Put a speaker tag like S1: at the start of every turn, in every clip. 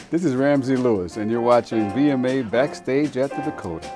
S1: This is Ramsey Lewis, and you're watching VMA Backstage at the Dakota.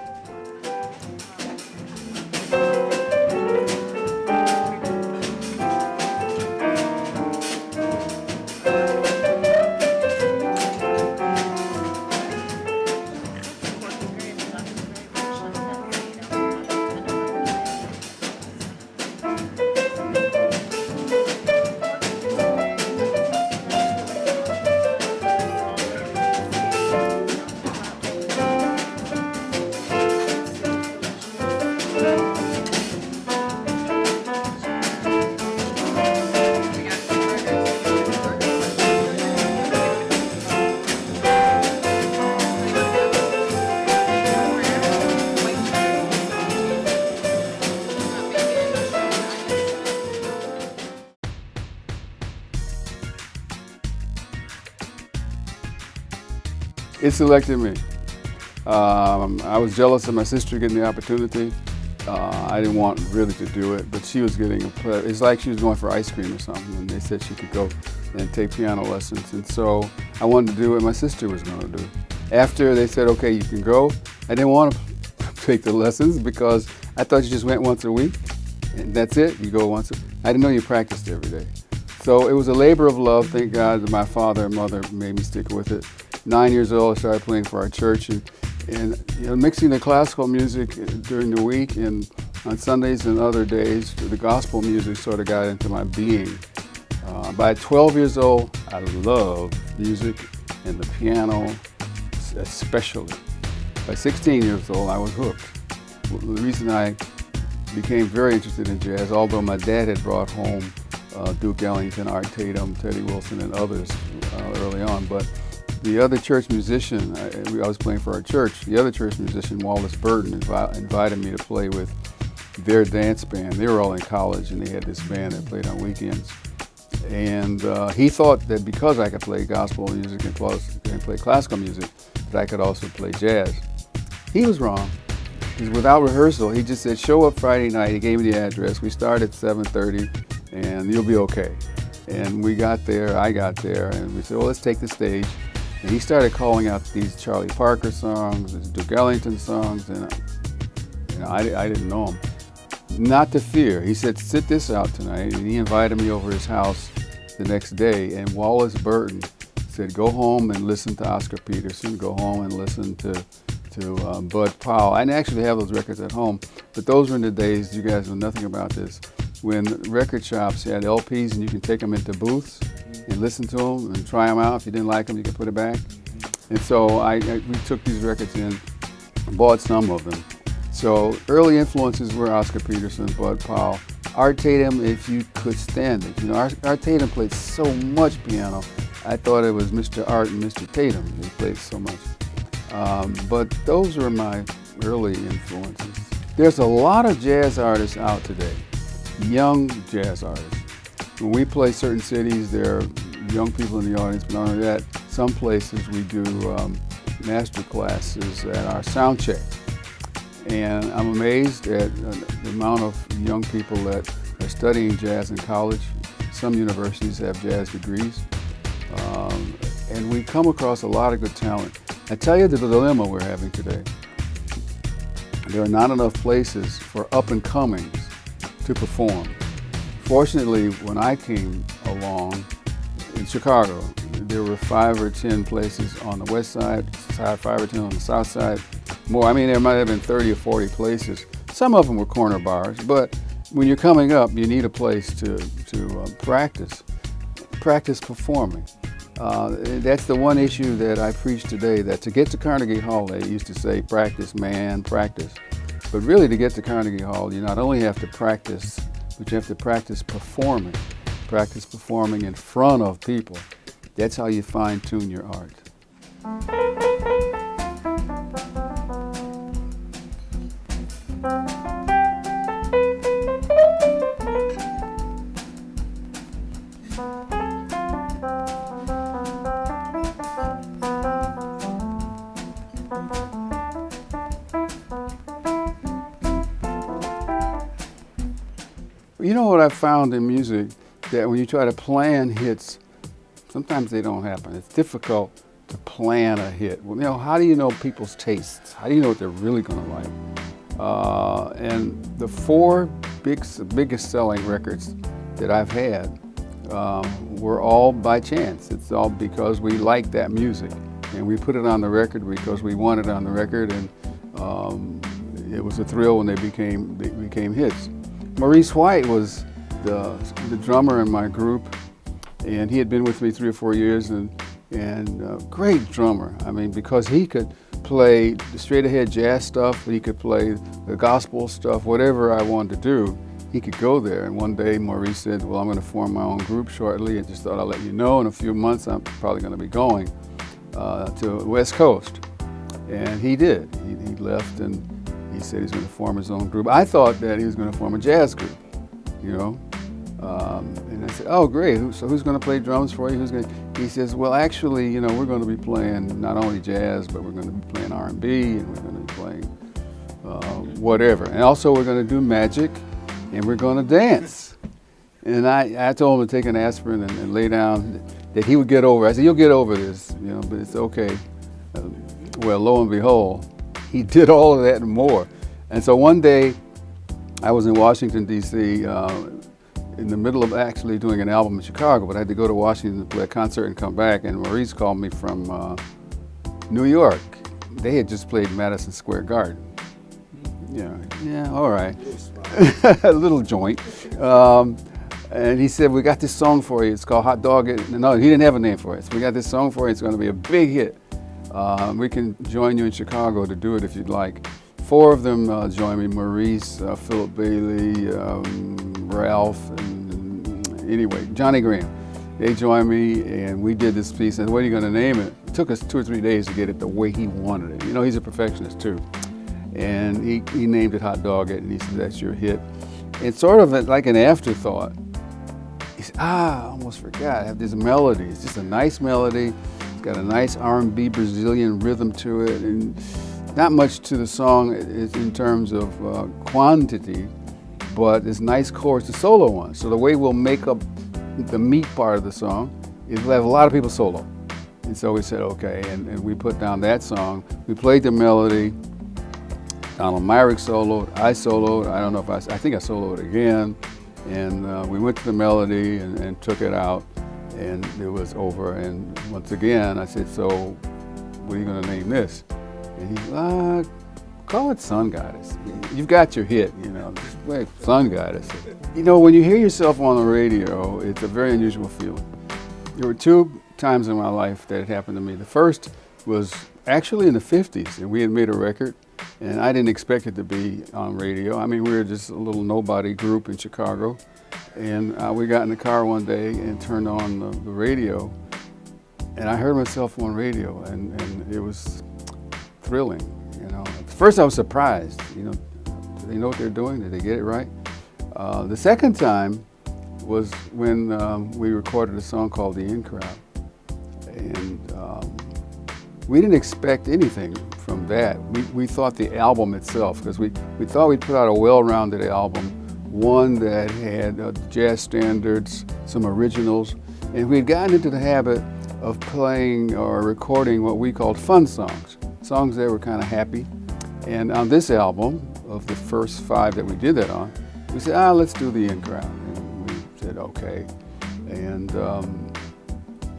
S1: It selected me. I was jealous of my sister getting the opportunity. I didn't want really to do it, but she was getting it's like she was going for ice cream or something, and they said she could go and take piano lessons. And so I wanted to do what my sister was going to do. After they said, okay, you can go, I didn't want to take the lessons because I thought you just went once a week, and that's it, you go once. I didn't know you practiced every day. So it was a labor of love. Thank God that my father and mother made me stick with it. 9 years old, I started playing for our church and you know, mixing the classical music during the week and on Sundays and other days. The gospel music sort of got into my being. By 12 years old, I loved music and the piano especially. By 16 years old, I was hooked. The reason I became very interested in jazz, although my dad had brought home Duke Ellington, Art Tatum, Teddy Wilson, and others early on, but the other church musician, I was playing for our church, the other church musician, Wallace Burton, invited me to play with their dance band. They were all in college and they had this band that played on weekends. And he thought that because I could play gospel music and play classical music, that I could also play jazz. He was wrong. Because without rehearsal, he just said, show up Friday night. He gave me the address. We start at 7:30 and you'll be okay. And we got there, I got there, and we said, well, let's take the stage. And he started calling out these Charlie Parker songs, these Duke Ellington songs, and you know, I didn't know them. Not to fear. He said, sit this out tonight, and he invited me over his house the next day, and Wallace Burton said, go home and listen to Oscar Peterson, go home and listen to Bud Powell. I actually have those records at home, but those were in the days, you guys know nothing about this, when record shops had LPs and you can take them into booths and listen to them and try them out. If you didn't like them, you could put it back. And so we took these records in, bought some of them. So early influences were Oscar Peterson, Bud Powell, Art Tatum, if you could stand it. You know, Art Tatum played so much piano. I thought it was Mr. Art and Mr. Tatum. They played so much. But those were my early influences. There's a lot of jazz artists out today, young jazz artists. When we play certain cities, there are young people in the audience, but not only that, some places we do master classes at our sound check. And I'm amazed at the amount of young people that are studying jazz in college. Some universities have jazz degrees. And we come across a lot of good talent. I tell you the dilemma we're having today. There are not enough places for up-and-comings to perform. Fortunately, when I came along in Chicago, there were 5 or 10 places on the west side, 5 or 10 on the south side. More, I mean, there might have been 30 or 40 places. Some of them were corner bars, but when you're coming up, you need a place to practice performing. That's the one issue that I preach today, that to get to Carnegie Hall, they used to say, practice, man, practice. But really, to get to Carnegie Hall, you not only have to practice, but you have to practice performing in front of people. That's how you fine-tune your art. You know what I found in music, that when you try to plan hits, sometimes they don't happen. It's difficult to plan a hit. Well, you know, how do you know people's tastes? How do you know what they're really going to like? And the four biggest selling records that I've had were all by chance. It's all because we liked that music, and we put it on the record because we wanted it on the record, and it was a thrill when they became hits. Maurice White was the drummer in my group, and he had been with me 3 or 4 years, and great drummer. I mean, because he could play the straight ahead jazz stuff, he could play the gospel stuff, whatever I wanted to do, he could go there. And one day Maurice said, well, I'm going to form my own group shortly, and just thought I'll let you know in a few months I'm probably going to be going to the West Coast. And he did. He left, and he said he's going to form his own group. I thought that he was going to form a jazz group, you know. And I said, oh, great, so who's going to play drums for you? He says, well, actually, you know, we're going to be playing not only jazz, but we're going to be playing R&B, and we're going to be playing whatever. And also we're going to do magic, and we're going to dance. And I told him to take an aspirin and lay down, that he would get over it. I said, you'll get over this, you know, but it's okay. Well, lo and behold, he did all of that and more. And so one day, I was in Washington, D.C., in the middle of actually doing an album in Chicago, but I had to go to Washington to play a concert and come back, and Maurice called me from New York. They had just played Madison Square Garden. Yeah, all right. A little joint. And he said, we got this song for you. It's called Hot Dog. No, he didn't have a name for it. So we got this song for you. It's going to be a big hit. We can join you in Chicago to do it if you'd like. 4 of them joined me, Maurice, Philip Bailey, Ralph, and anyway, Johnny Graham. They joined me, and we did this piece. And what are you going to name it? It took us 2 or 3 days to get it the way he wanted it. You know, he's a perfectionist too. And he named it Hot Dog It, and he said, that's your hit. It's sort of like an afterthought. He said, I almost forgot. I have this melody. It's just a nice melody. It's got a nice R&B Brazilian rhythm to it, and not much to the song in terms of quantity, but it's nice chords, the solo one. So the way we'll make up the meat part of the song is we'll have a lot of people solo. And so we said, okay, and we put down that song. We played the melody. Donald Myrick soloed, I soloed. I don't know if I think I soloed again. And we went to the melody and took it out, and it was over. And once again, I said, so what are you going to name this? And he call it Sun Goddess. You've got your hit, you know, just wait, Sun Goddess. You know, when you hear yourself on the radio, it's a very unusual feeling. There were 2 times in my life that it happened to me. The first was actually in the 50s, and we had made a record, and I didn't expect it to be on radio. I mean, we were just a little nobody group in Chicago, and we got in the car one day and turned on the radio, and I heard myself on radio, and it was thrilling, you know. At first I was surprised, you know, do they know what they're doing? Did they get it right? The second time was when we recorded a song called The In Crowd, and we didn't expect anything from that. We thought the album itself, because we thought we'd put out a well-rounded album, one that had jazz standards, some originals, and we had gotten into the habit of playing or recording what we called fun songs that were kind of happy. And on this album, of the first 5 that we did that on, we said, let's do The In Crowd. And we said, okay. And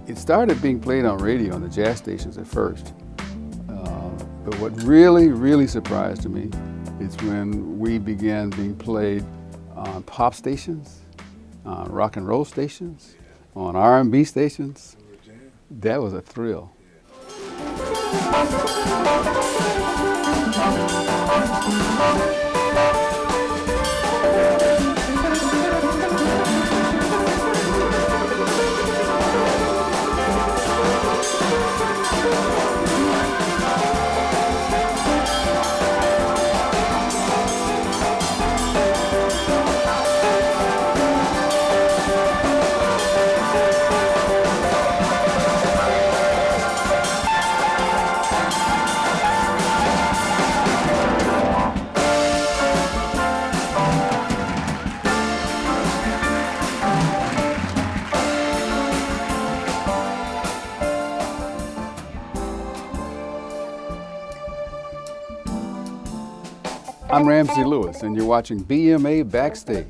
S1: it started being played on radio on the jazz stations at first. But what really, really surprised me is when we began being played on pop stations, on rock and roll stations, on R&B stations. That was a thrill. I'm Ramsey Lewis, and you're watching BMA Backstage.